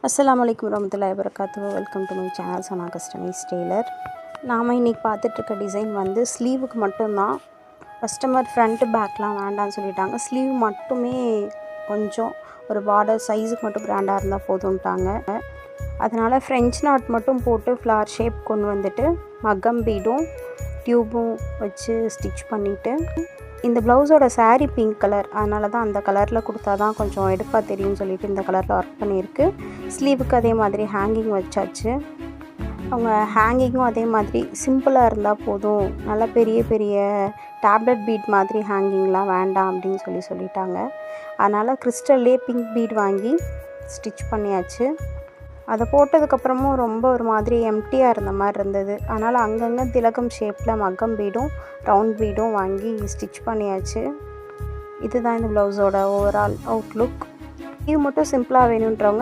அஸ்ஸலாமு அலைக்கும் வரஹ்மத்துல்லாஹி வபரகாத்துஹு. Welcome to my channel Sana customise tailor. நாம் இன்றைக்கி பார்த்துட்ருக்க டிசைன் வந்து ஸ்லீவுக்கு மட்டும்தான். கஸ்டமர் ஃப்ரண்ட்டு பேக்லாம் வேண்டாம்னு சொல்லிட்டாங்க. ஸ்லீவ் மட்டுமே கொஞ்சம் ஒரு பார்டர் சைஸுக்கு மட்டும் கிராண்டாக இருந்தால் போதும்ட்டாங்க. அதனால் ஃப்ரெஞ்ச் நாட் மட்டும் போட்டு ஃப்ளார் ஷேப் கொண்டு வந்துட்டு மக்கம் பீடும் டியூபும் வச்சு ஸ்டிச் பண்ணிவிட்டு, இந்த ப்ளவுஸோட சாரீ பிங்க் கலர், அதனால தான் அந்த கலரில் கொடுத்தா தான் கொஞ்சம் எடுப்பாக தெரியும்னு சொல்லிவிட்டு இந்த கலரில் ஒர்க் பண்ணியிருக்கு. ஸ்லீவுக்கு அதே மாதிரி ஹேங்கிங் வச்சாச்சு. அவங்க ஹேங்கிங்கும் அதே மாதிரி சிம்பிளாக இருந்தால் போதும், நல்லா பெரிய பெரிய டேப்லெட் பீட் மாதிரி ஹேங்கிங்லாம் வேண்டாம் அப்படின்னு சொல்லிட்டாங்க. அதனால் கிறிஸ்டல்லே பிங்க் பீட் வாங்கி ஸ்டிச் பண்ணியாச்சு. அதை போட்டதுக்கப்புறமும் ரொம்ப ஒரு மாதிரி எம்டியாக இருந்த மாதிரி இருந்தது. அதனால் அங்கங்கே திலகம் ஷேப்பில் மக்கம் பீடும் ரவுண்ட் பீடும் வாங்கி ஸ்டிச் பண்ணியாச்சு. இதுதான் இந்த ப்ளவுஸோட ஓவரால் அவுட்லுக். இது மட்டும் சிம்பிளாக வேணுன்றவங்க